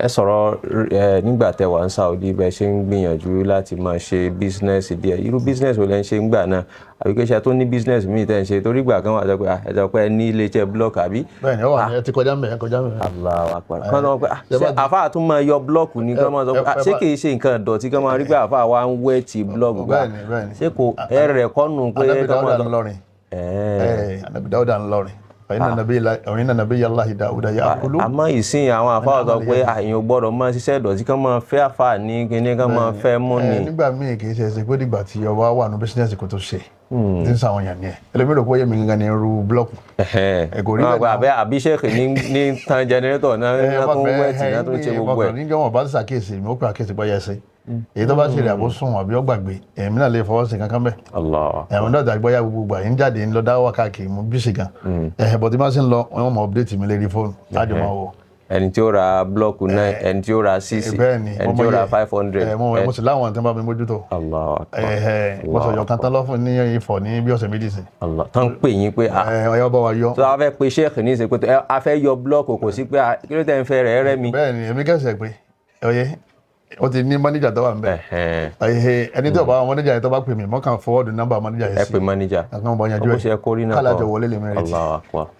ẹ sọ̀rọ̀ nígbà tẹ́ wà ní Saudi bẹ́ẹ̀ ṣe ń gbìyànjú láti máa ṣe business díẹ̀ irú business wo lẹ ń ṣe ń gbà náà àbí kí ṣe tó ní business míì tẹ́ ń ṣe torí ìgbà kan wà jọ pé ẹ̀jọ̀ pé ní iléeṣẹ́ blọọkì àbí. bẹ́ẹ̀ni ó wà ní ẹ ti kọjá mẹ́rin kọjá mẹ́rin. Allahu Akbar kán náà pé ṣé àfáà tún máa yọ blọọkì ní kán máa sọ pé ṣé kì í ṣe nǹkan ìdọ̀tí kán máa rí pé àfáà wa ń wẹ́ ti blọọkì gbà ṣé kò ẹ̀rẹ̀ kọ́nù pé kán máa lọ. Ànábì Dáúdà ń lọrin ọ̀yìn nàbí yàláhì Dáúdà yà kúlú. àmọ́ ìsìn àwọn àfáà sọ pé àyàn gbọ́dọ̀ máa ṣiṣẹ́ ìdọ̀tí kán máa fẹ́ àfáà ní kíní kán máa fẹ́ mú ni. nígbà míì kì í ṣe pé dìgbà tí ọba wà ní bísíǹsì kò tó ṣe tí ń sàwọn yàn ní ẹ ẹlẹ́mìíràn kó yẹ mi gangan ní irú blọọkù. ẹ̀kọ́ rí bẹ́ẹ̀ àbí Sheikh ní tan jẹnẹrétọ̀ náà tó ń wẹ̀tì náà tó ń ṣe gbogbo ẹ̀. níjọ́ wọn bá ti ṣàkíyèsí mi ó pè àkíyèsí gbọ́yẹ sí èyí tó bá ṣe rẹ̀ àbó sùn àbí ó gbàgbé èmi náà lè fọwọ́ sí kankan bẹ́ẹ̀. ẹ̀wọ̀n náà dàgbọ́yà gbogbo àyè ń jáde ń lọ dáwọ́ káàkiri mú bí ṣe gan bọ̀ tí máa ṣe ń lọ wọ́n mọ̀ update mi lérí fóònù lájọ máa wò. ẹni tí ó ra blọọkù 9 ẹni tí ó ra 6 ẹni tí ó ra 500. mo sì láwọn tí wọ́n bá mi mójútó. mo sọ yọkan tán lọ́fún ní Ifọ̀ ní bí ọ̀sẹ̀ méjì sí. tán pè yín pé ọyọ́ bá wa yọ. tó a fẹ́ pe Sheikh ní ìsìn pé a fẹ́ yọ blọọkù kò sí pé kí ló tẹ̀ ń fẹ́ rẹ̀ mi. bẹ́ẹ̀ni èmi kẹsẹ̀ pé ó ti ní manager tó wà ń bẹ̀ ẹni tó bá manager yẹn tó bá pè mí mọ́ kàn forward number manager yẹn sí. ẹ pè manager àkàn bọ̀ yanjú ẹ̀ kálájọ wọlé lè mẹ́rin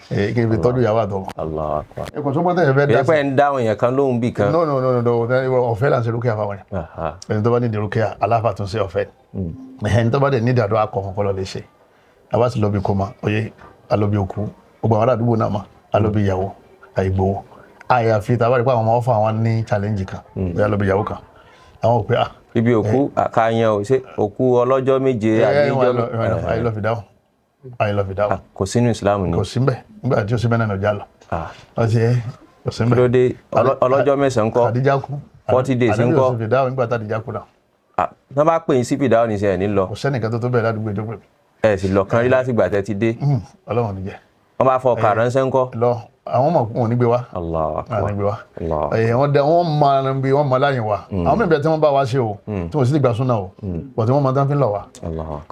tí kí n fi tọ́jú ìyàwó àtọ̀. ẹ̀kọ́ tó gbọ́dọ̀ yẹn fẹ́ dá sí. ẹ̀pẹ́ ń dáhùn yẹn kan lóhùn bì kan. no ọ̀fẹ́ là ń ṣe rúkìá fáwọn yẹn ẹni tó bá ní ìdírúkìá Alfa tún ṣe ọ̀fẹ́ ẹni tó bá dẹ̀ ní ìdàdọ́ akọ̀ fún kọ́lọ́ lè ṣe àbá sì lọ bí kọ́mà oyè alóbi òkú gbogbo àwọn àdúgbò náà mà alóbi ìyàwó àìgbowó àyàfi tàbá rí pé àwọn ọmọ ọ̀fọ̀ àwọn ní challenge kan bóyá alóbi ìyàwó kan àwọn òpè ibi òkú àkàyàn ò ṣe òkú ọlọ́jọ́ méje àbíjọ́ àìlọ́fìdáwọ̀ kò sínú Islam ni kò sí mbẹ̀ nígbà tí ó sí bẹ́ẹ̀ náà lọ́jà lọ ọtí kò sí mbẹ̀. kí ló dé ọlọ́jọ́ mẹ́sàn-án kọ́ Khadija kú 40 days ń kọ́ fìdáwọ̀ nígbà tá Khadija kú náà. wọ́n bá pè yín sí fìdáwọ̀ ní sẹ́yìn ní lọ. kò sẹ́nìkan tó bẹ̀rẹ̀ ládùúgbò ìjọba. ẹ sì lọ kan rí láti gbà tẹ́ ti dé. Ọlọ́run ní jẹ́. wọ́n bá fọ ọkà ránṣẹ́ ń kọ́. lọ àwọn ọmọ wọn ò ní gbé wa. Allahu Akbar. wọn ò ní gbé wa. wọ́n máa láyìn wa. àwọn mẹ́bẹ̀ẹ́ tí wọ́n bá wa ṣe o tí wọ́n sì gbà súnà o bọ̀dé wọ́n máa tán fi ń lọ wa.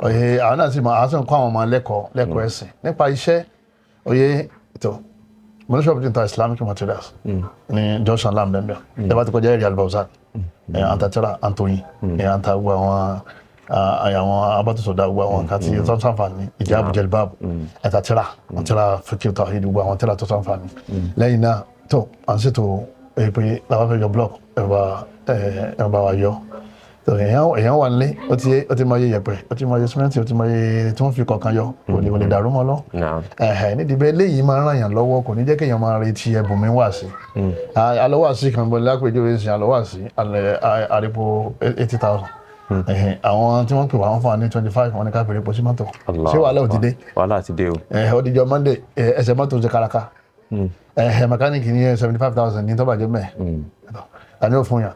àwọn náà sì máa àásùn kọ́ àwọn ọmọ lẹ́kọ̀ọ́ ẹ̀sìn nípa iṣẹ́ oyè ètò mọ̀lẹ́sọ̀ bí ta Islamic materials ní Johnson lam bẹ́ẹ̀ ẹ bá ti kọjá èrè Al-Bawzan antatira Anthony antagbo àwọn abátúsọ̀dá gbogbo àwọn nǹkan tí tó sànfàní ìjáàbù jẹlbáàbù ẹ̀tàtírà àtírà fíkì tàhídì gbogbo àwọn tírà tó sànfàní lẹ́yìn náà tó à ń ṣètò pé làwọn fẹ́ yọ blọọkù ẹ̀bà wa yọ èèyàn wà nílé ó ti máa yẹ yẹ̀pẹ̀ ó ti máa yẹ símẹ́ǹtì ó ti máa yẹ tí wọ́n fi kọ̀ọ̀kan yọ kò lè dàrú mọ́ lọ. nídìí bẹ́ẹ̀ léyìí máa ń ràn yàn lọ́wọ́ kò ní jẹ́ kéèyàn máa retí ẹ̀bùn mi wá sí. alọ́wàsí kan bọ̀ lápèjúwe sí alọ́wàsí àrípò 80,000 àwọn tí wọ́n pè wá wọ́n fún wa ní 25 wọn ní ká fèrè epo sí mọ́tò ṣé wàhálà ò ti dé. wàhálà ti dé o. ó di jọ Monday ẹsẹ̀ mọ́tò ṣe karaka mẹkáníìkì ní 75,000 ní tó bàjẹ́ mẹ́ẹ̀ àní ò fún yàn